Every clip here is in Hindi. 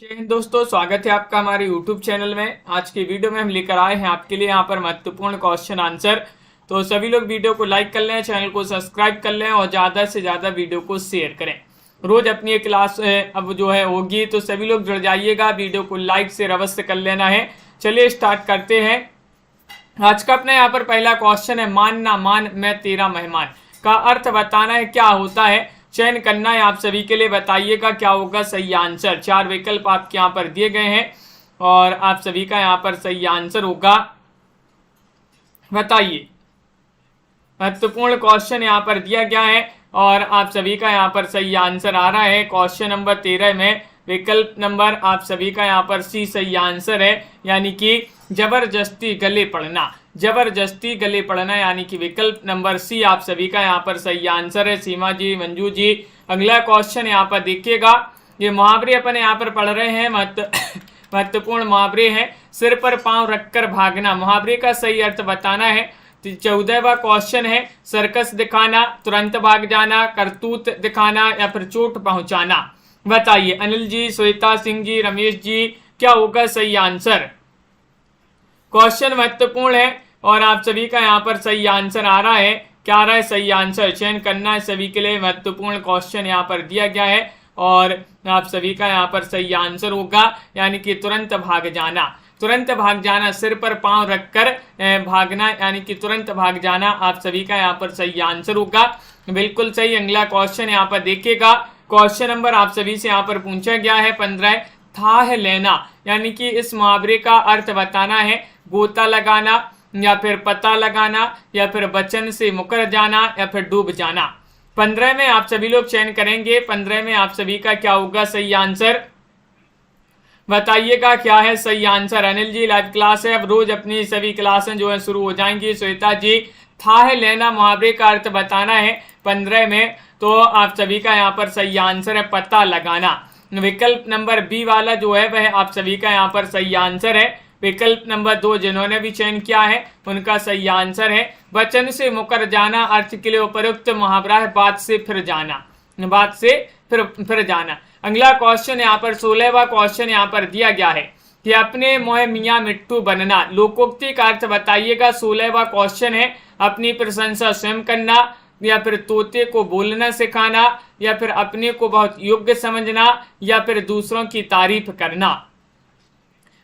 जय हिंद दोस्तों, स्वागत है आपका हमारे YouTube चैनल में। आज की वीडियो में हम लेकर आए हैं आपके लिए यहाँ पर महत्वपूर्ण क्वेश्चन आंसर। तो सभी लोग वीडियो को लाइक कर लें, चैनल को सब्सक्राइब कर लें और ज़्यादा से ज़्यादा वीडियो को शेयर करें। रोज अपनी एक क्लास अब जो है होगी, तो सभी लोग जुड़ जाइएगा। वीडियो को लाइक से अवश्य कर लेना है। चलिए स्टार्ट करते हैं। आज का अपने यहाँ पर पहला क्वेश्चन है, मान ना मान मैं तेरा मेहमान का अर्थ बताना है, क्या होता है? चयन करना है आप सभी के लिए। बताइएगा क्या होगा सही आंसर। चार विकल्प आपके यहाँ पर दिए गए हैं और आप सभी का यहाँ पर सही आंसर होगा। बताइए, महत्वपूर्ण क्वेश्चन यहाँ पर दिया गया है और आप सभी का यहाँ पर सही आंसर आ रहा है। क्वेश्चन नंबर 13 में विकल्प नंबर आप सभी का यहाँ पर सी सही आंसर है, यानी कि जबरदस्ती गले पड़ना। जबरदस्ती गले पड़ना यानी कि विकल्प नंबर सी आप सभी का यहाँ पर सही आंसर है। सीमा जी, मंजू जी, अगला क्वेश्चन यहाँ पर देखिएगा। ये मुहावरे अपन यहाँ पर पढ़ रहे हैं, महत्वपूर्ण मुहावरे हैं। सिर पर पांव रखकर भागना, मुहावरे का सही अर्थ बताना है। 14वां क्वेश्चन है, सर्कस दिखाना, तुरंत भाग जाना, करतूत दिखाना या फिर चोट पहुंचाना। बताइए अनिल जी, श्वेता सिंह जी, रमेश जी, क्या होगा सही आंसर? क्वेश्चन महत्वपूर्ण है और आप सभी का यहाँ पर सही आंसर आ रहा है। क्या आ रहा है सही आंसर? चयन करना है सभी के लिए। महत्वपूर्ण क्वेश्चन यहाँ पर दिया गया है और आप सभी का यहाँ पर सही आंसर होगा, यानी कि तुरंत भाग जाना। तुरंत भाग जाना, सिर पर पांव रखकर भागना यानी कि तुरंत भाग जाना, आप सभी का यहाँ पर सही आंसर होगा। बिल्कुल सही। अगला क्वेश्चन यहाँ पर देखिएगा। क्वेश्चन नंबर आप सभी से यहाँ पर पूछा गया है 15, थाह लेना, यानी कि इस मुहावरे का अर्थ बताना है। गोता लगाना या फिर पता लगाना या फिर वचन से मुकर जाना या फिर डूब जाना। 15 में आप सभी लोग चयन करेंगे। 15 में आप सभी का क्या होगा सही आंसर? बताइएगा क्या है सही answer. Anil ji, live class है, अब रोज अपनी सभी क्लासें जो है शुरू हो जाएंगी। श्वेता जी, थाह लेना मुहावरे का अर्थ बताना है 15 में, तो आप सभी का यहाँ पर सही आंसर है पता लगाना। विकल्प नंबर बी वाला जो है वह आप सभी का यहाँ पर सही आंसर है। विकल्प नंबर 2 जिन्होंने भी चयन किया है उनका सही आंसर है वचन से मुकर जाना। अर्थ के लिए उपयुक्त मुहावरा है बात से फिर जाना, बात से फिर जाना। अगला क्वेश्चन यहाँ पर 16वां क्वेश्चन यहाँ पर दिया गया है कि अपने मोह मियाँ मिट्टू बनना, लोकोक्ति का अर्थ बताइएगा। 16वां क्वेश्चन है, अपनी प्रशंसा स्वयं करना या फिर तोते को बोलना सिखाना या फिर अपने को बहुत योग्य समझना या फिर दूसरों की तारीफ करना।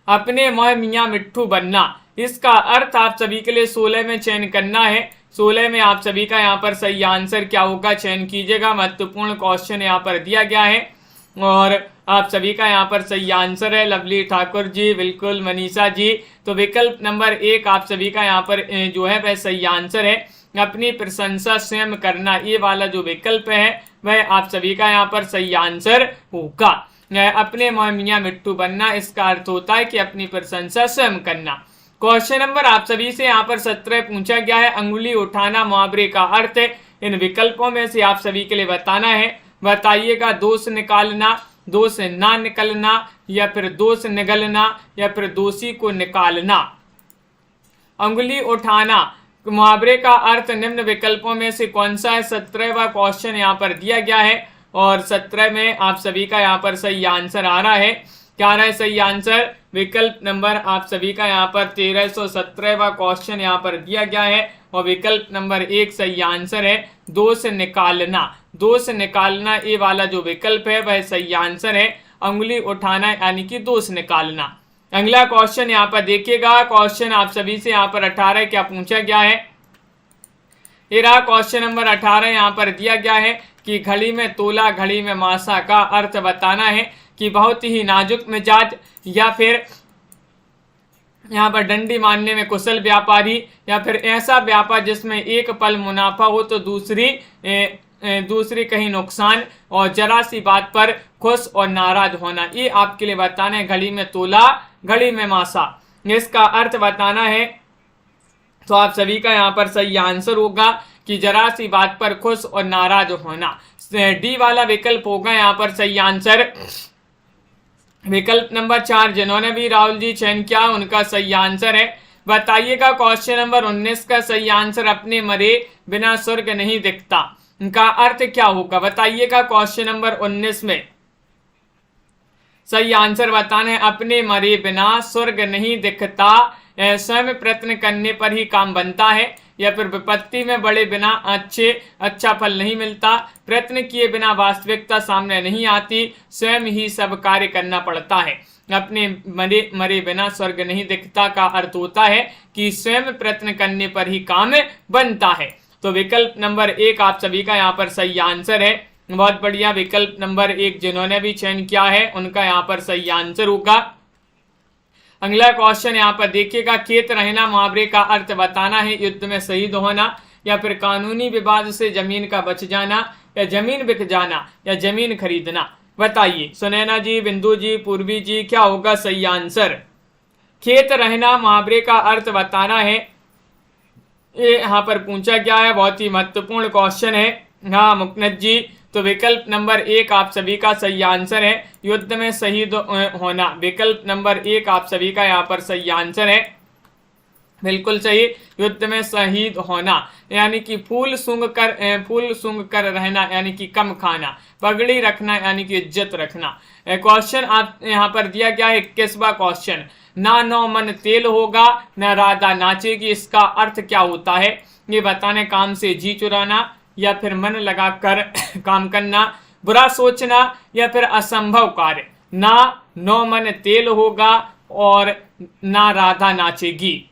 अपने मोह मियाँ मिट्टू बनना, इसका अर्थ आप सभी के लिए 16 में चयन करना है। 16 में आप सभी का यहाँ पर सही आंसर क्या होगा, चयन कीजिएगा। महत्वपूर्ण क्वेश्चन यहाँ पर दिया गया है और आप सभी का यहाँ पर सही आंसर है। लवली ठाकुर जी, बिल्कुल। मनीषा जी, तो विकल्प नंबर 1 आप सभी का यहाँ पर जो है वह सही आंसर है। अपनी प्रशंसा स्वयं करना, ये वाला जो विकल्प है वह आप सभी का यहाँ पर सही आंसर होगा। अपने मोह मियाँ मिट्टू बनना, इसका अर्थ होता है कि अपनी प्रशंसा स्वयं करना। क्वेश्चन नंबर आप सभी से यहाँ पर 17 पूछा गया है, अंगुली उठाना मुहावरे का अर्थ है। इन विकल्पों में से आप सभी के लिए बताना है। बताइएगा, दोष निकालना, दोष ना निकलना या फिर दोष निगलना या फिर दोषी को निकालना। अंगुली उठाना मुहावरे का अर्थ निम्न विकल्पों में से कौन सा है? 17वां क्वेश्चन यहाँ पर दिया गया है और 17 में आप सभी का यहाँ पर सही आंसर आ रहा है। क्या आ रहा है सही आंसर? विकल्प नंबर आप सभी का यहाँ पर 1317वां क्वेश्चन यहाँ पर दिया गया है और विकल्प नंबर 1 सही आंसर है। दोष निकालना, दोष निकालना, ये वाला जो विकल्प है वह सही आंसर है। अंगुली उठाना यानी कि दोष निकालना। अगला क्वेश्चन यहाँ पर देखिएगा। क्वेश्चन आप सभी से यहाँ पर 18 क्या पूछा गया है? ये रहा क्वेश्चन नंबर 18। यहाँ पर दिया गया है कि घड़ी में तोला घड़ी में मासा का अर्थ बताना है कि बहुत ही नाजुक मिजाज या फिर यहाँ पर डंडी मारने में कुशल व्यापारी या फिर ऐसा व्यापार जिसमें एक पल मुनाफा हो तो दूसरी कहीं नुकसान और जरा सी बात पर खुश और नाराज होना, ये आपके लिए बताना है। घड़ी में तोला घड़ी में मासा, इसका अर्थ बताना है। तो आप सभी का यहाँ पर सही आंसर होगा कि जरा सी बात पर खुश और नाराज होना। डी वाला विकल्प होगा यहाँ पर सही आंसर। विकल्प नंबर 4 जिन्होंने भी राहुल जी चयन किया उनका सही आंसर है। बताइएगा क्वेश्चन नंबर 19 का सही आंसर, अपने मरे बिना स्वर्ग नहीं दिखता, इनका अर्थ क्या होगा? बताइएगा क्वेश्चन नंबर 19 में सही आंसर बताना है। अपने मरे बिना स्वर्ग नहीं दिखता, स्वयं प्रयत्न करने पर ही काम बनता है। या फिर विपत्ति में बड़े बिना अच्छा फल नहीं मिलता, प्रयत्न किए बिना वास्तविकता सामने नहीं आती, स्वयं ही सब कार्य करना पड़ता है। अपने मरे बिना स्वर्ग नहीं दिखता का अर्थ होता है कि स्वयं प्रयत्न करने पर ही काम बनता है। तो विकल्प नंबर 1 आप सभी का यहाँ पर सही आंसर है। बहुत बढ़िया, विकल्प नंबर 1 जिन्होंने भी चयन किया है उनका यहाँ पर सही आंसर होगा। अगला क्वेश्चन यहाँ पर देखिएगा, खेत रहना मुहावरे का अर्थ बताना है। युद्ध में शहीद होना, या फिर कानूनी विवाद से जमीन का बच जाना, या जमीन बिक जाना, या जमीन खरीदना। बताइए सुनैना जी, बिंदु जी, पूर्वी जी, क्या होगा सही आंसर। खेत रहना मुहावरे का अर्थ बताना है, ये यहाँ पर पूछा गया है। बहुत ही महत्वपूर्ण क्वेश्चन है। हाँ मुकनद जी, तो विकल्प नंबर 1 आप सभी का सही आंसर है, युद्ध में शहीद होना। विकल्प नंबर 1 आप सभी का यहाँ पर सही आंसर है, बिल्कुल सही, युद्ध में शहीद होना, यानी कि फूल सूंघ कर रहना, यानी कि कम खाना, पगड़ी रखना, यानी कि इज्जत रखना। क्वेश्चन आप यहाँ पर दिया गया है 21वां क्वेश्चन, ना नौ मन तेल होगा न राधा नाचेगी, इसका अर्थ क्या होता है ये बताने। काम से जी चुराना, या फिर मन लगाकर काम करना, बुरा सोचना, या फिर असंभव कार्य। ना नौ मन तेल होगा और ना राधा नाचेगी,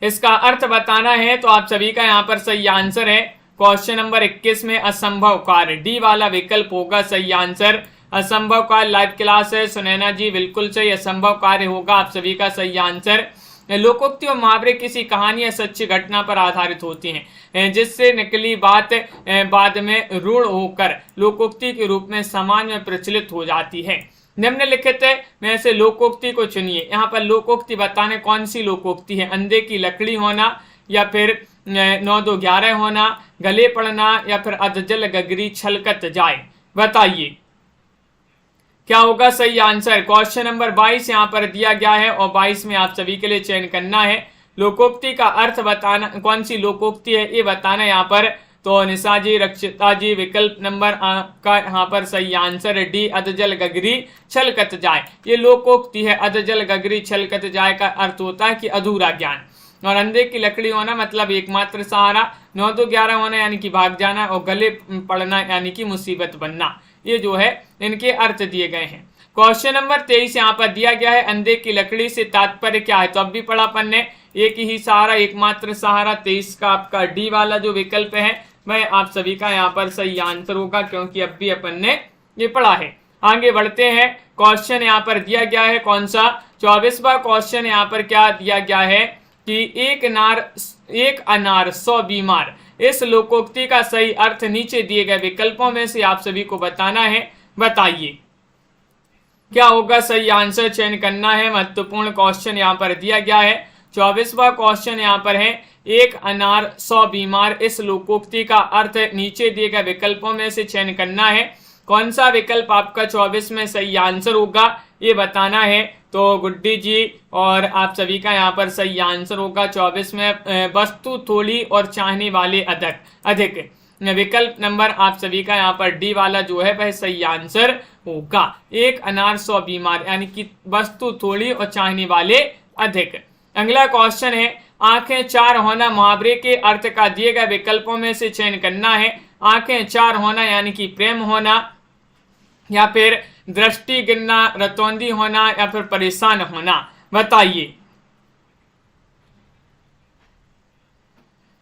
इसका अर्थ बताना है। तो आप सभी का यहाँ पर सही आंसर है क्वेश्चन नंबर 21 में असंभव कार्य, डी वाला विकल्प होगा सही आंसर। असंभव कार्य लाइव क्लास है सुनैना जी, बिल्कुल सही, असंभव कार्य होगा आप सभी का सही आंसर। लोकोक्ति और मुहावरे किसी कहानी या सच्ची घटना पर आधारित होती हैं, जिससे निकली बात बाद में रूढ़ होकर लोकोक्ति के रूप में समाज में प्रचलित हो जाती है। निम्नलिखित में से लोकोक्ति को चुनिए। यहाँ पर लोकोक्ति बताने कौन सी लोकोक्ति है। अंधे की लकड़ी होना, या फिर 9 2 11 होना, गले पड़ना, या फिर अधजल गगरी छलकत जाए। बताइए क्या होगा सही आंसर। क्वेश्चन नंबर 22 यहाँ पर दिया गया है और 22 में आप सभी के लिए चयन करना है। लोकोक्ति का अर्थ बताना, कौन सी लोकोक्ति है ये बताना यहाँ पर। तो निशा जी, रक्षिता जी, विकल्प नंबर का यहाँ पर सही आंसर है डी, अधजल गगरी छलकत जाए। ये लोकोक्ति है। अधजल गगरी छलकत जाए का अर्थ होता है कि अधूरा ज्ञान, और अंधे की लकड़ी होना मतलब एकमात्र सहारा, 9 2 11 होना यानी कि भाग जाना, और गले पड़ना यानी कि मुसीबत बनना। ये जो है इनके अर्थ दिए गए हैं। क्वेश्चन नंबर 23 यहाँ पर दिया गया है, अंधे की लकड़ी से तात्पर्य क्या है। तो अब भी पढ़ा अपन ने, एक ही सहारा, एकमात्र सहारा। 23 का आपका डी वाला जो विकल्प है वह आप सभी का यहाँ पर सही आंसर होगा, क्योंकि अब भी अपन ने ये पढ़ा है। आगे बढ़ते हैं। क्वेश्चन यहाँ पर दिया गया है कौन सा, 24वां क्वेश्चन यहाँ पर क्या दिया गया है कि एक अनार 100 बीमार। इस लोकोक्ति का सही अर्थ नीचे दिए गए विकल्पों में से आप सभी को बताना है। बताइए क्या होगा सही आंसर, चयन करना है। महत्वपूर्ण क्वेश्चन यहाँ पर दिया गया है। 24वां क्वेश्चन यहाँ पर है, एक अनार 100 बीमार। इस लोकोक्ति का अर्थ नीचे दिए गए विकल्पों में से चयन करना है। कौन सा विकल्प आपका 24 में सही आंसर होगा ये बताना है। तो गुड्डी जी और आप सभी का यहाँ पर सही आंसर होगा 24 में वस्तु थोड़ी और चाहने वाले अधिक। विकल्प नंबर आप सभी का यहाँ पर डी वाला जो है वह सही आंसर होगा। एक अनार 100 बीमार यानी कि वस्तु थोड़ी और चाहने वाले अधिक। अगला क्वेश्चन है, आंखें 4 होना मुहावरे के अर्थ का दिए गए विकल्पों में से चयन करना है। आंखें 4 होना यानी कि प्रेम होना, या फिर दृष्टि गिरना, रतौंधी होना, या फिर परेशान होना। बताइए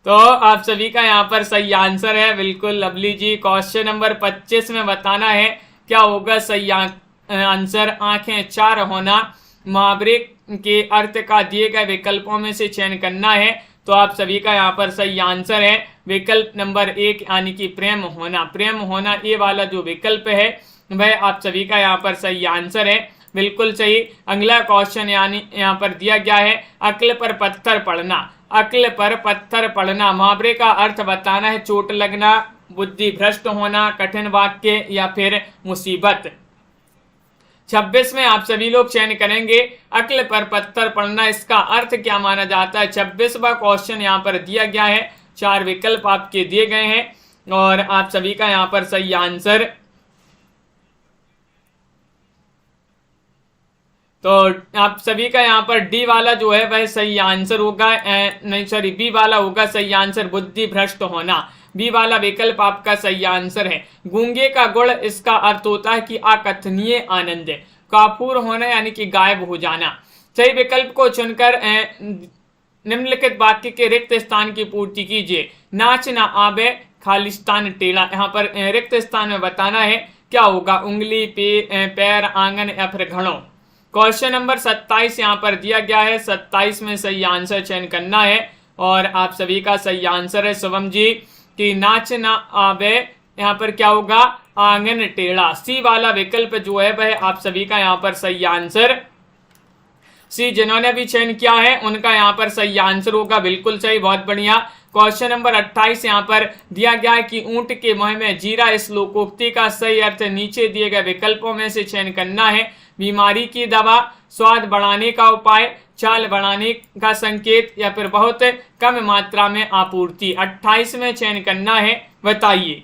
तो आप सभी का यहाँ पर सही आंसर है, बिल्कुल लवली जी। क्वेश्चन नंबर 25 में बताना है क्या होगा सही आंसर। आंखें 4 होना मुहावरे के अर्थ का दिए गए विकल्पों में से चयन करना है। तो आप सभी का यहाँ पर सही आंसर है विकल्प नंबर 1 यानी कि प्रेम होना। प्रेम होना ये वाला जो विकल्प है वह आप सभी का यहाँ पर सही आंसर है, बिल्कुल सही। अगला क्वेश्चन यानी यहाँ पर दिया गया है, अक्ल पर पत्थर पड़ना। अक्ल पर पत्थर पड़ना मुहावरे का अर्थ बताना है। चोट लगना, बुद्धि भ्रष्ट होना, कठिन वाक्य, या फिर मुसीबत। 26 में आप सभी लोग चयन करेंगे अक्ल पर पत्थर पड़ना, इसका अर्थ क्या माना जाता है। 26वां क्वेश्चन यहाँ पर दिया गया है, 4 विकल्प आपके दिए गए हैं और आप सभी का यहाँ पर सही आंसर तो आप सभी का यहाँ पर डी वाला जो है वह सही आंसर होगा, नहीं सॉरी बी वाला होगा सही आंसर, बुद्धि भ्रष्ट होना। बी वाला विकल्प आपका सही आंसर है। गूंगे का गुण, इसका अर्थ होता है कि अकथनीय आनंद, काफूर होना यानी कि गायब हो जाना। सही विकल्प को चुनकर निम्नलिखित वाक्य के रिक्त स्थान की पूर्ति कीजिए। नाच ना आवे खालिस्तान टेढ़ा, यहाँ पर रिक्त स्थान में बताना है क्या होगा, उंगली, पैर, आंगन या फिर घड़ों। क्वेश्चन नंबर 27 यहाँ पर दिया गया है, 27 में सही आंसर चयन करना है और आप सभी का सही आंसर है शुभम जी कि नाच ना आवे, यहाँ पर क्या होगा, आंगन टेढ़ा। सी वाला विकल्प जो है वह आप सभी का यहाँ पर सही आंसर, सी जिन्होंने भी चयन किया है उनका यहाँ पर सही आंसर होगा, बिल्कुल सही, बहुत बढ़िया। क्वेश्चन नंबर 28 यहाँ पर दिया गया है कि ऊंट के मुंह में जीरा, इस लोकोक्ति का सही अर्थ नीचे दिए गए विकल्पों में से चयन करना है। बीमारी की दवा, स्वाद बढ़ाने का उपाय, चाल बढ़ाने का संकेत या फिर बहुत कम मात्रा में आपूर्ति। 28 में चयन करना है, बताइए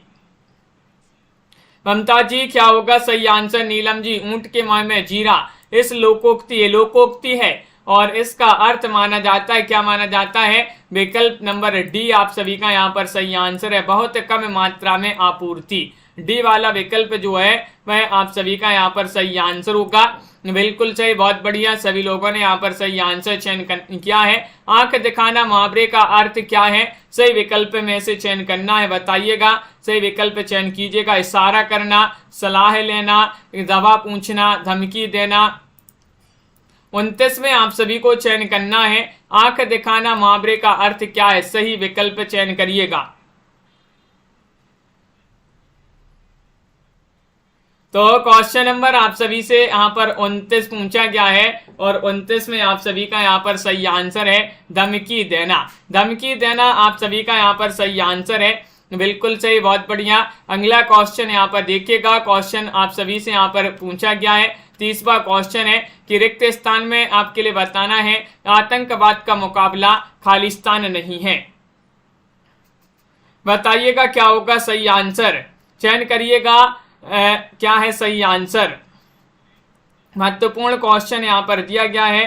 ममता जी क्या होगा सही आंसर। नीलम जी ऊंट के मुंह में जीरा, इस लोकोक्ति, ये लोकोक्ति है और इसका अर्थ माना जाता है, क्या माना जाता है, विकल्प नंबर डी आप सभी का यहाँ पर सही आंसर है, बहुत कम मात्रा में आपूर्ति। डी वाला विकल्प जो है वह आप सभी का यहाँ पर सही आंसर होगा, बिल्कुल सही, बहुत बढ़िया, सभी लोगों ने यहाँ पर सही आंसर चयन किया है। आंख दिखाना मुहावरे का अर्थ क्या है, सही विकल्प में से चयन करना है, बताइएगा, सही विकल्प चयन कीजिएगा। इशारा करना, सलाह लेना, दवा पूछना, धमकी देना। 29 में आप सभी को चयन करना है। आंख दिखाना मुहावरे का अर्थ क्या है, सही विकल्प चयन करिएगा। तो क्वेश्चन नंबर आप सभी से यहाँ पर 29 पूछा गया है और 29 में आप सभी का यहाँ पर सही आंसर है धमकी देना। धमकी देना आप सभी का यहाँ पर सही आंसर है, बिल्कुल सही, बहुत बढ़िया। अगला क्वेश्चन यहाँ पर देखिएगा, क्वेश्चन आप सभी से यहाँ पर पूछा गया है। 30वां क्वेश्चन है कि रिक्त स्थान में आपके लिए बताना है आतंकवाद का मुकाबला खालिस्तान नहीं है, बताइएगा क्या होगा सही आंसर, चयन करिएगा क्या है सही आंसर। महत्वपूर्ण क्वेश्चन यहां पर दिया गया है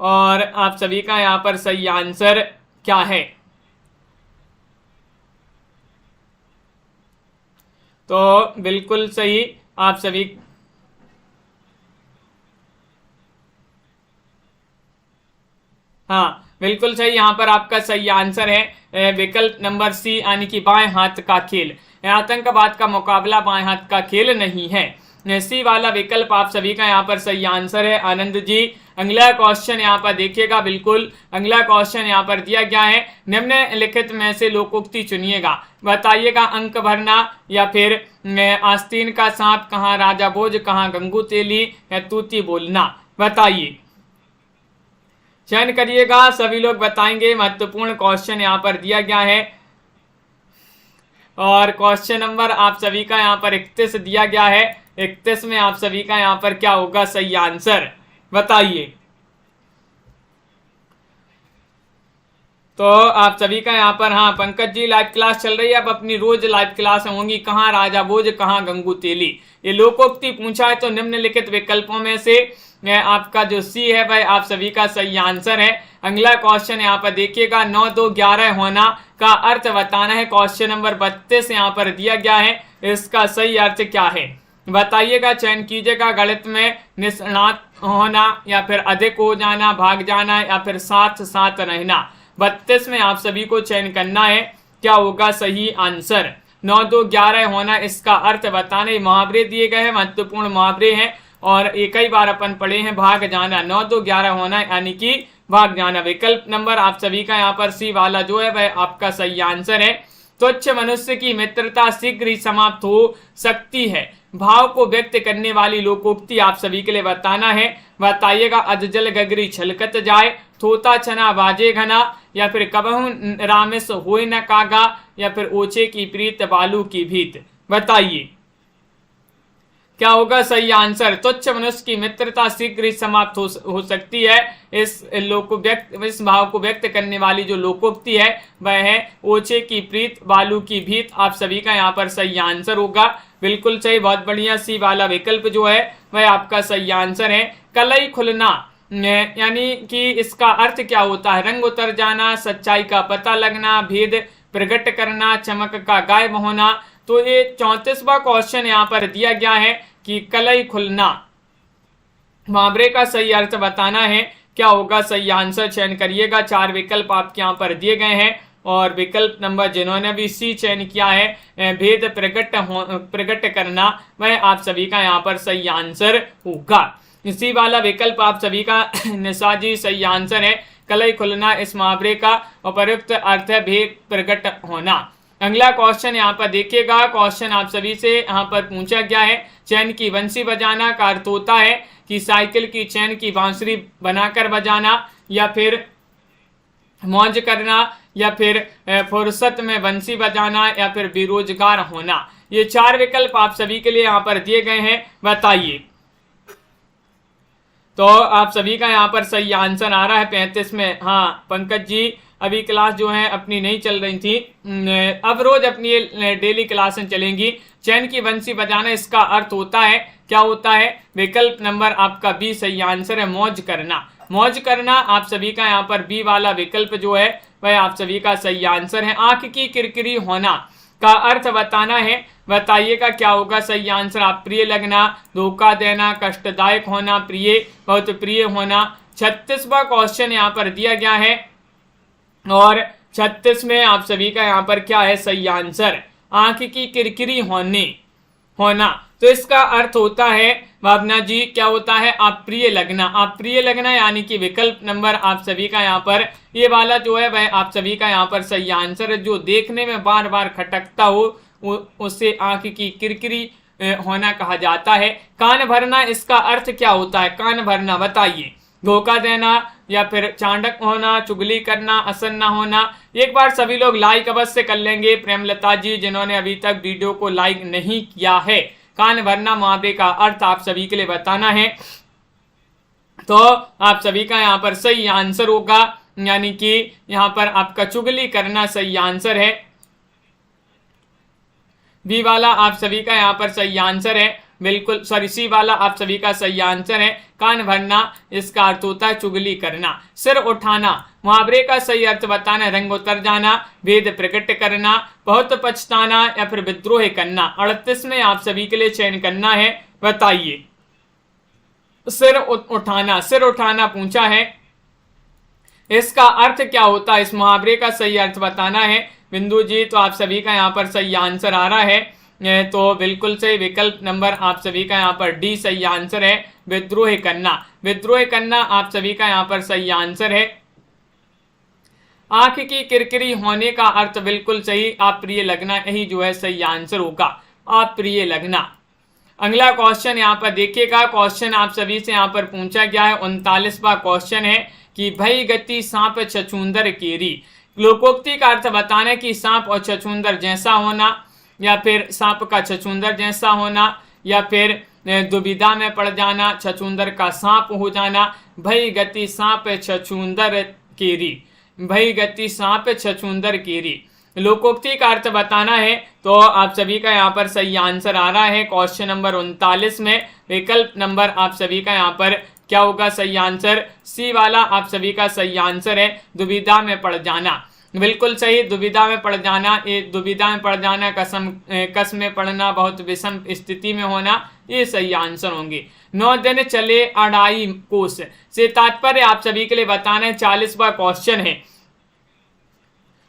और आप सभी का यहां पर सही आंसर क्या है। तो बिल्कुल सही, आप सभी हाँ बिल्कुल सही, यहाँ पर आपका सही आंसर है विकल्प नंबर सी यानी कि बाएं हाथ का खेल। आतंकवाद का मुकाबला बाएं हाथ का खेल नहीं है, सी वाला विकल्प आप सभी का यहाँ पर सही आंसर है आनंद जी। अगला क्वेश्चन यहाँ पर देखिएगा, बिल्कुल अगला क्वेश्चन यहाँ पर दिया गया है निम्नलिखित में से लोकोक्ति चुनिएगा, बताइएगा अंक भरना या फिर आस्तीन का सांप, कहाँ राजा भोज, कहाँ गंगू तेली या तूती बोलना, बताइए, चयन करिएगा, सभी लोग बताएंगे। महत्वपूर्ण क्वेश्चन यहाँ पर दिया गया है और क्वेश्चन नंबर आप सभी का यहाँ पर 31 दिया गया है। 31 में आप सभी का यहाँ पर क्या होगा सही आंसर, बताइए। तो आप सभी का यहाँ पर, हाँ पंकज जी लाइव क्लास चल रही है, अब अपनी रोज लाइव क्लास होंगी, कहाँ राजा भोज, कहाँ गंगू तेली, ये लोकोक्ति पूछा है। तो निम्नलिखित विकल्पों में से आपका जो सी है वह आप सभी का सही आंसर है। अगला क्वेश्चन यहाँ पर देखिएगा, 9 2 11 होना का अर्थ बताना है। क्वेश्चन नंबर 32 यहाँ पर दिया गया है, इसका सही अर्थ क्या है, बताइएगा, चयन कीजिएगा। गणित में निष्णात होना या फिर अधिक हो जाना, भाग जाना या फिर साथ साथ रहना। 32 में आप सभी को चयन करना है, क्या होगा सही आंसर। 9 2 11 होना, इसका अर्थ बताने, मुहावरे दिए गए हैं, महत्वपूर्ण मुहावरे हैं और एक ही बार अपन पढ़े हैं, भाग जाना। 9 2 11 होना यानी कि भाग जाना। विकल्प नंबर आप सभी का यहाँ पर सी वाला जो है वह आपका सही आंसर है। तुच्छ मनुष्य की मित्रता शीघ्र ही समाप्त हो सकती है, भाव को व्यक्त करने वाली लोकोक्ति आप सभी के लिए बताना है, बताइएगा। अधजल गगरी छलकत जाए, थोता छना बाजे घना या फिर कबहू रामेश होय न कागा या फिर ओछे की प्रीत बालू की भीत, बताइए। क्या होगा सही आंसर। तुच्छ मनुष्य की मित्रता शीघ्र ही समाप्त हो सकती है। इस भाव को व्यक्त करने वाली जो लोकोक्ति है वह है ओछे की प्रीत बालू की भीत। आप सभी का यहाँ पर सही आंसर होगा। बिल्कुल सही, बहुत बढ़िया। सी वाला विकल्प जो है वह आपका सही आंसर है। कलई खुलना यानी कि इसका अर्थ क्या होता है। रंग उतर जाना, सच्चाई का पता लगना, भेद प्रकट करना, चमक का गायब होना। तो ये 34वां क्वेश्चन यहाँ पर दिया गया है कि कलई खुलना, मुहावरे का सही अर्थ बताना है। क्या होगा सही आंसर, चयन करिएगा। 4 विकल्प आपके यहाँ पर दिए गए हैं और विकल्प नंबर जिन्होंने भी सी चयन किया है भेद प्रकट करना, वह आप सभी का यहाँ पर सही आंसर होगा। इसी वाला विकल्प आप सभी का निशा जी सही आंसर है। कलई खुलना इस मुहावरे का उपयुक्त अर्थ है भेद प्रकट होना। अगला क्वेश्चन यहाँ पर देखिएगा। क्वेश्चन आप सभी से यहाँ पर पूछा गया है, चैन की बंसी बजाना का अर्थ होता है कि साइकिल की चैन की बांसुरी बनाकर बजाना, या फिर मौज करना, या फिर फुर्सत में बंसी बजाना, या फिर बेरोजगार होना। ये 4 विकल्प आप सभी के लिए यहाँ पर दिए गए हैं, बताइए। तो आप सभी का यहाँ पर सही आंसर आ रहा है 35 में। हाँ पंकज जी, अभी क्लास जो है अपनी नहीं चल रही थी, अब रोज अपनी डेली क्लासें चलेंगी। चैन की बंसी बजाना इसका अर्थ होता है, क्या होता है। विकल्प नंबर आपका बी सही आंसर है, मौज करना। मौज करना आप सभी का यहाँ पर बी वाला विकल्प जो है वह आप सभी का सही आंसर है। आंख की किरकिरी होना का अर्थ बताना है, बताइएगा क्या होगा सही आंसर। आप प्रिय लगना, धोखा देना, कष्टदायक होना, प्रिय बहुत प्रिय होना। 36वां क्वेश्चन यहाँ पर दिया गया है और 36 में आप सभी का यहाँ पर क्या है सही आंसर, आंख की किरकिरी होना। तो इसका अर्थ होता है भावना जी, क्या होता है आप प्रिय लगना। आप प्रिय लगना यानी कि विकल्प नंबर आप सभी का यहाँ पर ये वाला जो है वह आप सभी का यहाँ पर सही आंसर है। जो देखने में बार बार खटकता हो उससे आंख की किरकिरी होना कहा जाता है। कान भरना इसका अर्थ क्या होता है, कान भरना बताइए। धोखा देना, या फिर चांडक होना, चुगली करना, असन्ना होना। एक बार सभी लोग लाइक अवश्य कर लेंगे। प्रेमलता जी जिन्होंने अभी तक वीडियो को लाइक नहीं किया है। कान भरना मुहावरे का अर्थ आप सभी के लिए बताना है, तो आप सभी का यहाँ पर सही आंसर होगा, यानी कि यहाँ पर आपका चुगली करना सही आंसर है। बी वाला आप सभी का यहाँ पर सही आंसर है, बिल्कुल सॉरी सी वाला आप सभी का सही आंसर है। कान भरना इसका अर्थ होता है चुगली करना। सिर उठाना मुहावरे का सही अर्थ बताना, रंग उतर जाना, भेद प्रकट करना, बहुत पछताना, या फिर विद्रोह करना। 38 में आप सभी के लिए चयन करना है, बताइए। सिर उठाना पूछा है, इसका अर्थ क्या होता है, इस मुहावरे का सही अर्थ बताना है। बिंदु जी तो आप सभी का यहाँ पर सही आंसर आ रहा है, तो बिल्कुल सही विकल्प नंबर आप सभी का यहाँ पर डी सही आंसर है, विद्रोह करना। विद्रोह करना आप सभी का यहाँ पर सही आंसर है। आंख की किरकिरी होने का अर्थ बिल्कुल सही, आप प्रिय लगना, यही जो है सही आंसर होगा, आप प्रिय लगना। अगला क्वेश्चन यहाँ पर देखिएगा। क्वेश्चन आप सभी से यहाँ पर पूछा गया है, 39वां क्वेश्चन है कि भई गति सांप छछूंदर केरी। लोकोक्ति का अर्थ बताना है कि सांप और छछूंदर जैसा होना, या फिर सांप का छछूंदर जैसा होना, या फिर दुविधा में पड़ जाना, छछूंदर का सांप हो जाना। भई गति सांप छछूंदर केरी, भई गति सांप छछूंदर केरी। लोकोक्ति का अर्थ बताना है, तो आप सभी का यहाँ पर सही आंसर आ रहा है क्वेश्चन नंबर 39 में। विकल्प नंबर आप सभी का यहाँ पर क्या होगा सही आंसर, सी वाला आप सभी का सही आंसर है, दुविधा में पड़ जाना। बिल्कुल सही, दुविधा में पड़ जाना, ये दुविधा में पड़ जाना, कस में पड़ना, बहुत विषम स्थिति में होना, ये सही आंसर होंगे। 9 दिन चले अढ़ाई कोस से तात्पर्य आप सभी के लिए बताना है, 40वां क्वेश्चन है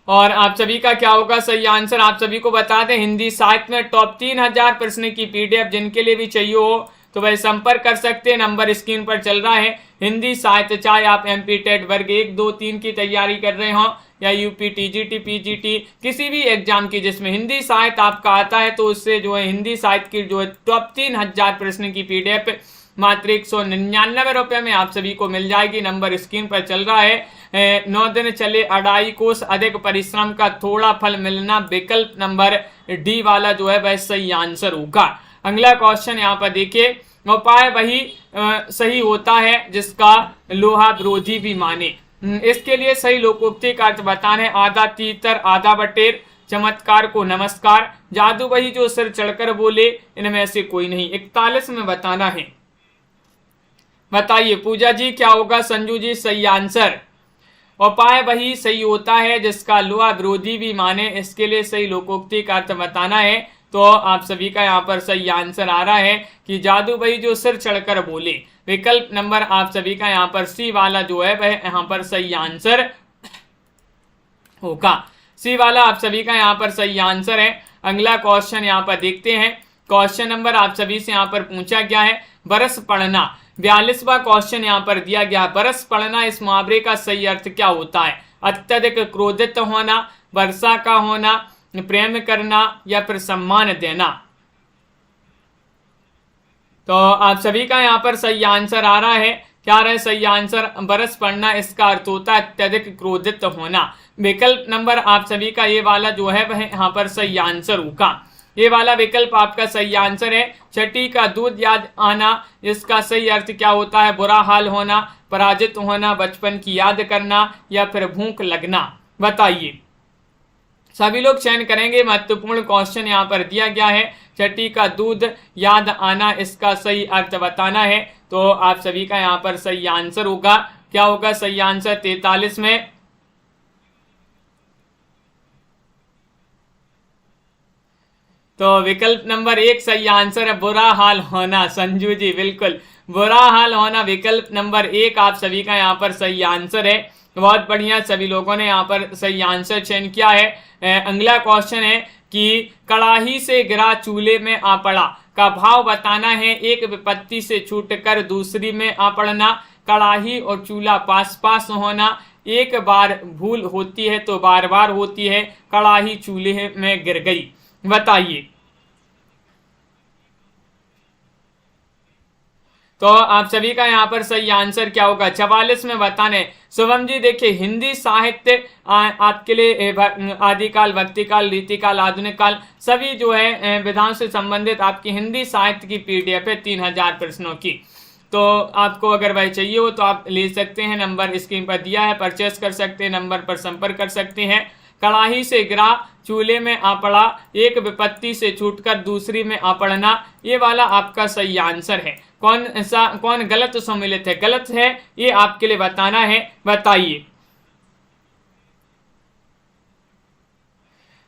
और आप सभी का क्या होगा सही आंसर। आप सभी को बता दें, हिंदी साहित्य में टॉप 3000 प्रश्न की पीडीएफ जिनके लिए भी चाहिए हो तो वह संपर्क कर सकते हैं, नंबर स्क्रीन पर चल रहा है। हिंदी साहित्य, चाहे आप एमपी टेट वर्ग 1, 2, 3 की तैयारी कर रहे हो या यूपी टीजीटी पीजीटी किसी भी एग्जाम की जिसमें हिंदी साहित्य आपका आता है, तो उससे जो है हिंदी साहित्य की जो है टॉप 3000 प्रश्न की पीडीएफ मात्र 199 रुपये में आप सभी को मिल जाएगी। नंबर स्क्रीन पर चल रहा है। 9 दिन चले अढ़ाई कोस, अधिक परिश्रम का थोड़ा फल मिलना, विकल्प नंबर डी वाला जो है वह सही आंसर होगा। अगला क्वेश्चन यहाँ पर देखिए, उपाय वही सही होता है जिसका लोहा विरोधी भी माने। इसके लिए सही लोकोक्ति का अर्थ बताना है। आधा तीतर आधा बटेर, चमत्कार को नमस्कार, जादू वही जो सिर चढ़कर बोले, इनमें से कोई नहीं। 41 में बताना है। बताइए पूजा जी क्या होगा? संजू जी सही आंसर। उपाय वही सही होता है जिसका लोहा विरोधी भी माने। इसके लिए सही लोकोक्ति का अर्थ बताना है। तो आप सभी का यहाँ पर सही आंसर आ रहा है कि जादू वही जो सिर चढ़कर बोले। विकल्प नंबर आप सभी का यहाँ पर सी वाला जो है वह यहाँ पर सही आंसर होगा। सी वाला आप सभी का यहाँ पर सही आंसर है। अगला क्वेश्चन यहाँ पर देखते हैं। क्वेश्चन नंबर आप सभी से यहाँ पर पूछा गया है बरस पड़ना। 42वां क्वेश्चन यहाँ पर दिया गया। बरस पड़ना इस मुहावरे का सही अर्थ क्या होता है? अत्यधिक क्रोधित होना, वर्षा का होना, प्रेम करना या फिर सम्मान देना। तो आप सभी का यहाँ पर सही आंसर आ रहा है। क्या रहे सही आंसर? बरस पड़ना इसका अर्थ होता है अत्यधिक क्रोधित होना। विकल्प नंबर आप सभी का ये वाला जो है वह यहाँ पर सही आंसर होगा। ये वाला विकल्प आपका सही आंसर है। छठी का दूध याद आना, इसका सही अर्थ क्या होता है? बुरा हाल होना, पराजित होना, बचपन की याद करना या फिर भूख लगना। बताइए सभी लोग चयन करेंगे। महत्वपूर्ण क्वेश्चन यहाँ पर दिया गया है। छठी का दूध याद आना, इसका सही अर्थ बताना है। तो आप सभी का यहाँ पर सही आंसर होगा। क्या होगा सही आंसर? 43 में तो विकल्प नंबर 1 सही आंसर है, बुरा हाल होना। संजू जी बिल्कुल बुरा हाल होना, विकल्प नंबर 1 आप सभी का यहाँ पर सही आंसर है। बहुत बढ़िया, सभी लोगों ने यहाँ पर सही आंसर चयन किया है। अगला क्वेश्चन है कि कड़ाही से गिरा चूल्हे में आ पड़ा का भाव बताना है। एक विपत्ति से छूटकर दूसरी में आ पड़ना, कड़ाही और चूल्हा पास पास होना, एक बार भूल होती है तो बार बार होती है, कड़ाही चूल्हे में गिर गई। बताइए तो आप सभी का यहाँ पर सही आंसर क्या होगा? 44 में बताने। शुभम जी देखिए हिंदी साहित्य आपके लिए आदिकाल, भक्तिकाल, रीतिकाल, आधुनिक काल सभी जो है विधान से संबंधित आपकी हिंदी साहित्य की पीडीएफ है 3000 प्रश्नों की। तो आपको अगर वह चाहिए हो तो आप ले सकते हैं। नंबर स्क्रीन पर दिया है, परचेस कर सकते हैं, नंबर पर संपर्क कर सकते हैं। कड़ाही से गिरा चूल्हे में आ पड़ा, एक विपत्ति से छूटकर दूसरी में आ पड़ना, ये वाला आपका सही आंसर है। कौन गलत सम्मिलित है? गलत है, ये आपके लिए बताना है। बताइए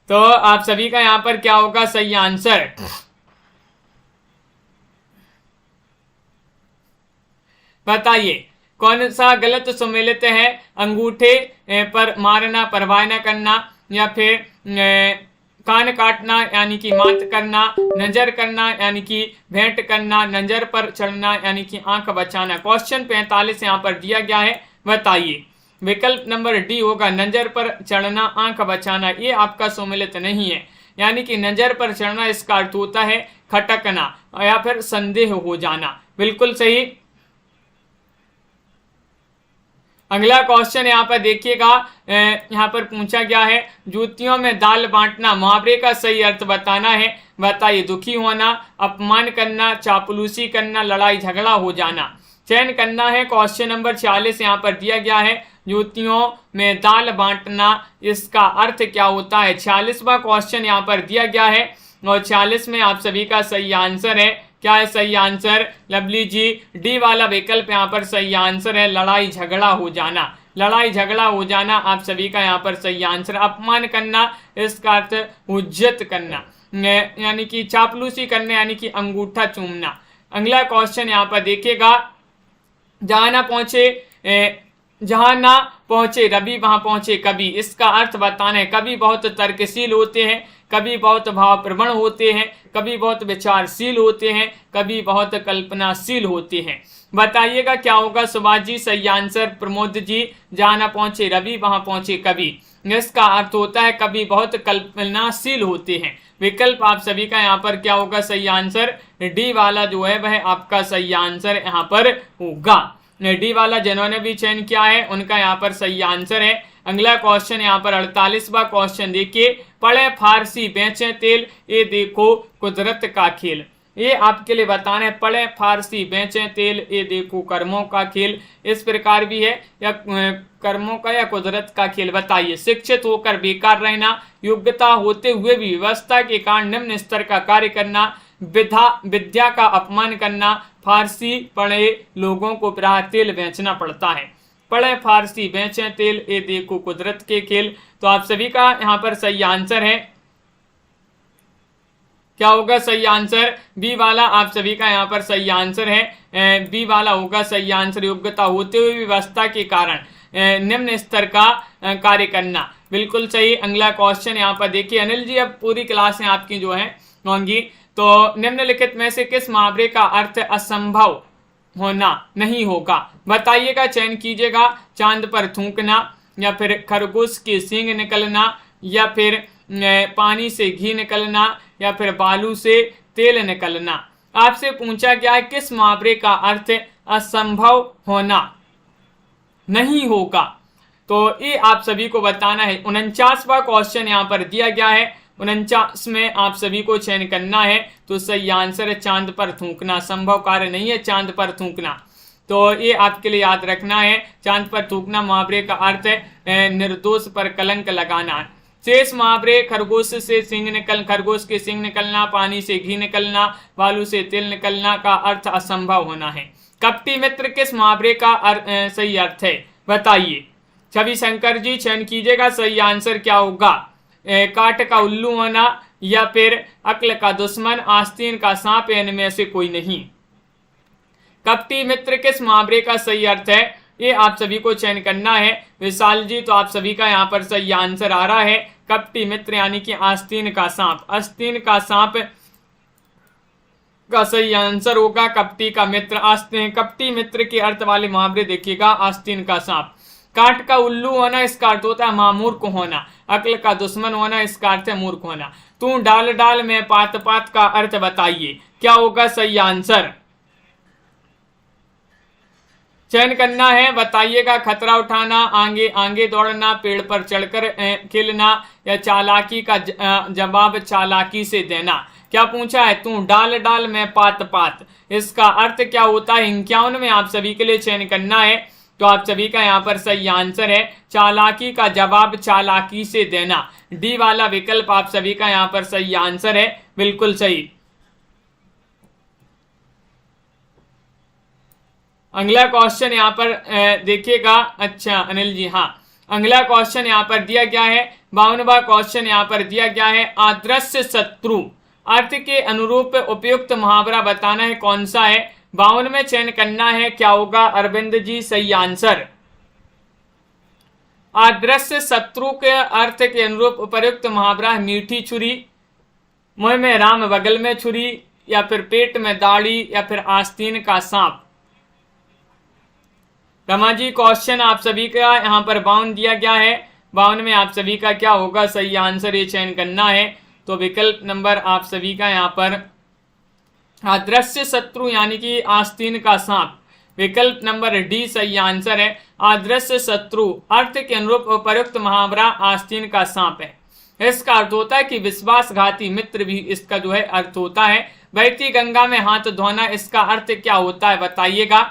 तो आप सभी का यहाँ पर क्या होगा सही आंसर? बताइए कौन सा गलत सम्मिलित है? अंगूठे पर मारना, परवाह न करना या फिर कान काटना यानी कि मात करना, नजर करना यानी कि भेंट करना, नजर पर चढ़ना यानी कि आंख बचाना। क्वेश्चन 45 यहाँ पर दिया गया है। बताइए विकल्प नंबर डी होगा नजर पर चढ़ना, आंख बचाना। ये आपका सम्मिलित नहीं है, यानी कि नजर पर चढ़ना इसका अर्थ होता है खटकना या फिर संदेह हो जाना। बिल्कुल सही। अगला क्वेश्चन यहाँ पर देखिएगा, यहाँ पर पूछा गया है जूतियों में दाल बांटना, मुहावरे का सही अर्थ बताना है। बताइए दुखी होना, अपमान करना, चापलूसी करना, लड़ाई झगड़ा हो जाना। चयन करना है। क्वेश्चन नंबर 46 यहाँ पर दिया गया है जूतियों में दाल बांटना, इसका अर्थ क्या होता है? 46वां क्वेश्चन यहाँ पर दिया गया है और 46 में आप सभी का सही आंसर है। क्या है सही आंसर? लवली जी डी वाला विकल्प यहाँ पर सही आंसर है, लड़ाई झगड़ा हो जाना। लड़ाई झगड़ा हो जाना आप सभी का यहाँ पर सही आंसर। अपमान करना इसका अर्थ हुज्जत करना यानी कि चापलूसी करना यानी कि अंगूठा चूमना। अगला क्वेश्चन यहाँ पर देखिएगा, जहां ना पहुंचे रवि वहां पहुंचे कवि, इसका अर्थ बताना है। कवि बहुत तर्कशील होते हैं, कभी बहुत भावप्रवण होते हैं, कभी बहुत विचारशील होते हैं, कभी बहुत कल्पनाशील होते हैं। बताइएगा क्या होगा? सुभाष जी सही आंसर। प्रमोद जी जहां ना पहुंचे रवि वहां पहुंचे कवि, इसका अर्थ होता है कभी बहुत कल्पनाशील होते हैं। विकल्प आप सभी का यहाँ पर क्या होगा सही आंसर? डी वाला जो है वह आपका सही आंसर यहाँ पर होगा। डी वाला जिन्होंने भी चयन किया है उनका यहाँ पर सही आंसर है। अगला क्वेश्चन यहाँ पर 48वां क्वेश्चन देखिए, पढ़े फारसी बेचे तेल, ये देखो कुदरत का खेल। ये आपके लिए बताना है। पढ़े फारसी, बेचें तेल, ये देखो कर्मों का खेल, इस प्रकार भी है, या कर्मों का या कुदरत का खेल। बताइए। शिक्षित होकर बेकार रहना, योग्यता होते हुए भी व्यवस्था के कारण निम्न स्तर का कार्य करना, विद्या का अपमान करना, फारसी पढ़े लोगों को प्रायः तेल बेचना पड़ता है। पढ़े फारसी, बेचें तेल, ये देखो कुदरत के खेल। तो आप सभी का यहाँ पर सही आंसर है, क्या होगा सही आंसर? बी वाला आप सभी का यहाँ पर सही आंसर है। बी वाला होगा सही आंसर। योग्यता होते हुए व्यवस्था के कारण निम्न स्तर का कार्य करना, बिल्कुल सही। अगला क्वेश्चन यहाँ पर देखिए अनिल जी, अब पूरी क्लासें आपकी जो है होंगी। तो निम्नलिखित में से किस मुहावरे का अर्थ असंभव होना नहीं होगा? बताइएगा, चयन कीजिएगा। चांद पर थूकना, या फिर खरगोश के सींग निकलना, या फिर पानी से घी निकलना, या फिर बालू से तेल निकलना। आपसे पूछा गया है किस मुहावरे का अर्थ असंभव होना नहीं होगा, तो ये आप सभी को बताना है। 49वां क्वेश्चन यहाँ पर दिया गया है, 49 में आप सभी को चयन करना है। तो सही आंसर है चांद पर थूकना। संभव कार्य नहीं है चांद पर थूकना, तो ये आपके लिए याद रखना है। चांद पर थूकना मुहावरे का अर्थ है निर्दोष पर कलंक लगाना। शेष मुहावरे खरगोश से सिंह खरगोश के सिंह निकलना, पानी से घी निकलना, बालू से तेल निकलना का अर्थ असंभव होना है। कपटी मित्र किस मुहावरे का सही अर्थ है? बताइए। छवि शंकर जी, चयन कीजिएगा, सही आंसर क्या होगा? काट का उल्लू होना, या फिर अक्ल का दुश्मन, आस्तीन का सांप, इनमें से कोई नहीं। कपटी मित्र किस मुहावरे का सही अर्थ है? ये आप सभी को चयन करना है। विशाल जी, तो आप सभी का यहाँ पर सही आंसर आ रहा है कपटी मित्र यानी कि आस्तीन का सांप। आस्तीन का सांप का सही आंसर होगा कपटी का मित्र। आस्तीन कपटी मित्र के अर्थ वाले मुहावरे देखिएगा। आस्तीन का सांप। काट का उल्लू होना, इसका अर्थ होता है महामूर्ख होना। अक्ल का दुश्मन होना, इसका अर्थ है मूर्ख होना। तू डाल डाल में पात पात का अर्थ बताइए, क्या होगा सही आंसर? चयन करना है, बताइएगा। खतरा उठाना, आगे आगे दौड़ना, पेड़ पर चढ़कर खेलना, या चालाकी का जवाब चालाकी से देना। क्या पूछा है? तू डाल डाल में पात पात, इसका अर्थ क्या होता है? 51 में आप सभी के लिए चयन करना है। तो आप सभी का यहाँ पर सही आंसर है चालाकी का जवाब चालाकी से देना। डी वाला विकल्प आप सभी का यहाँ पर सही आंसर है, बिल्कुल सही। अगला क्वेश्चन यहाँ पर देखिएगा। अच्छा अनिल जी, हाँ, अगला क्वेश्चन यहाँ पर दिया गया है। 52वां क्वेश्चन यहाँ पर दिया गया है। अदृश्य शत्रु अर्थ के अनुरूप उपयुक्त मुहावरा बताना है, कौन सा है? 52 में चयन करना है, क्या होगा अरविंद जी सही आंसर? अदृश्य शत्रु के अर्थ के अनुरूप उपयुक्त मुहावरा है मीठी छुरी, मुंह में राम बगल में छुरी, या फिर पेट में दाढ़ी, या फिर आस्तीन का सांप। रमा जी, क्वेश्चन आप सभी का यहाँ पर 52 दिया गया है। 52 में आप सभी का क्या होगा सही आंसर, ये चयन करना है। तो विकल्प नंबर आप सभी का यहाँ पर अदृश्य शत्रु यानी कि आस्तीन का सांप, विकल्प नंबर डी सही आंसर है। अदृश्य शत्रु अर्थ के अनुरूप उपयुक्त मुहावरा आस्तीन का सांप है। इसका अर्थ होता है कि विश्वासघाती मित्र भी इसका जो है अर्थ होता है। बहती गंगा में हाथ धोना, इसका अर्थ क्या होता है बताइएगा।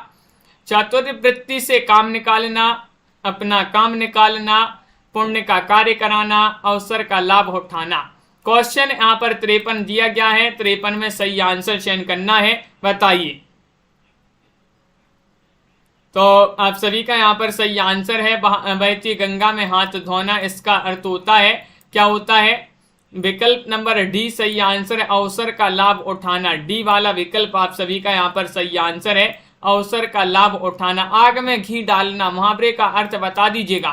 चतुर्वृत्ति से काम निकालना, अपना काम निकालना, पुण्य का कार्य कराना, अवसर का लाभ उठाना। क्वेश्चन यहाँ पर 53 दिया गया है। 53 में सही आंसर चयन करना है, बताइए। तो आप सभी का यहाँ पर सही आंसर है बहती गंगा में हाथ धोना, इसका अर्थ होता है क्या होता है? विकल्प नंबर डी सही आंसर है, अवसर का लाभ उठाना। डी वाला विकल्प आप सभी का यहाँ पर सही आंसर है, अवसर का लाभ उठाना। आग में घी डालना मुहावरे का अर्थ बता दीजिएगा।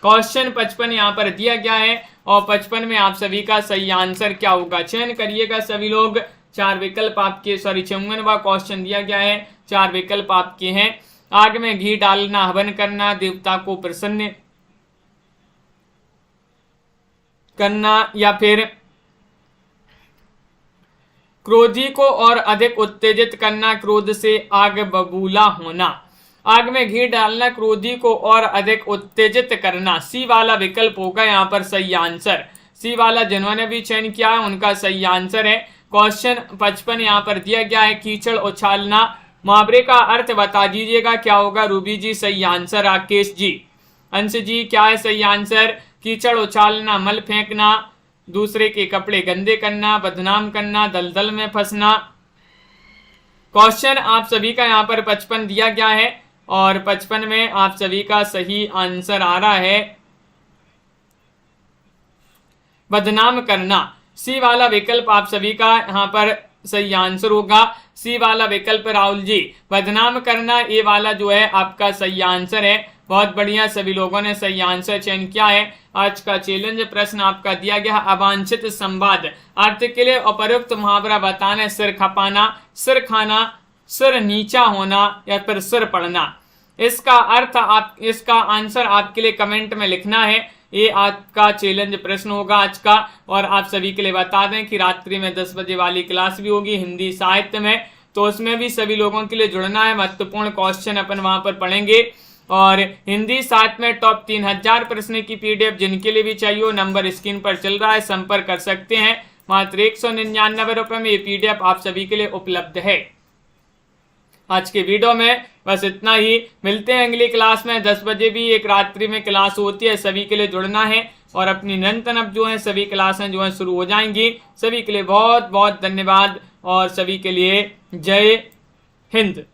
क्वेश्चन 55 यहाँ पर दिया गया है, और 55 में आप सभी का सही आंसर क्या होगा? चयन करिएगा सभी लोग। 4 विकल्प आपके, सॉरी 56वां क्वेश्चन दिया गया है, 4 विकल्प आपके हैं। आग में घी डालना, हवन करना, देवता को प्रसन्न करना, या फिर क्रोधी को और अधिक उत्तेजित करना, क्रोध से आग बबूला होना। आग में घी डालना, क्रोधी को और अधिक उत्तेजित करना। सी वाला विकल्प होगा यहाँ पर सही आंसर। सी वाला जिन्होंने भी चयन किया है उनका सही आंसर है। क्वेश्चन 55 यहाँ पर दिया गया है, कीचड़ उछालना, मुहावरे का अर्थ बता दीजिएगा क्या होगा। रूबी जी सही आंसर, राकेश जी। अंश जी क्या है सही आंसर? कीचड़ उछालना, मल फेंकना, दूसरे के कपड़े गंदे करना, बदनाम करना, दलदल में फंसना। क्वेश्चन आप सभी का यहाँ पर 55 दिया गया है और 55 में आप सभी का सही आंसर आ रहा है बदनाम करना। सी वाला विकल्प आप सभी का यहाँ पर सही आंसर होगा। सी वाला विकल्प राहुल जी, बदनाम करना, ये वाला जो है आपका सही आंसर है। बहुत बढ़िया, सभी लोगों ने सही आंसर चयन किया है। आज का चैलेंज प्रश्न आपका दिया गया, अवांछित संवाद अर्थ के लिए उपयुक्त मुहावरा बताना। सिर खपाना, सिर खाना, सिर नीचा होना या फिर सिर पड़ना। इसका अर्थ आप, इसका आंसर आपके लिए कमेंट में लिखना है। ये आपका चैलेंज प्रश्न होगा आज का। और आप सभी के लिए बता दें कि रात्रि में 10 बजे वाली क्लास भी होगी हिंदी साहित्य में, तो उसमें भी सभी लोगों के लिए जुड़ना है। महत्वपूर्ण क्वेश्चन अपन वहां पर पढ़ेंगे। और हिंदी साहित्य में टॉप 3000 प्रश्न की पीडीएफ जिनके लिए भी चाहिए, नंबर स्क्रीन पर चल रहा है, संपर्क कर सकते हैं। मात्र 199 रुपए में ये पीडीएफ आप सभी के लिए उपलब्ध है। आज के वीडियो में बस इतना ही। मिलते हैं अगली क्लास में। 10 बजे भी एक रात्रि में क्लास होती है, सभी के लिए जुड़ना है। और अपनी निरंतर अब जो है सभी क्लासें जो है शुरू हो जाएंगी। सभी के लिए बहुत बहुत धन्यवाद और सभी के लिए जय हिंद।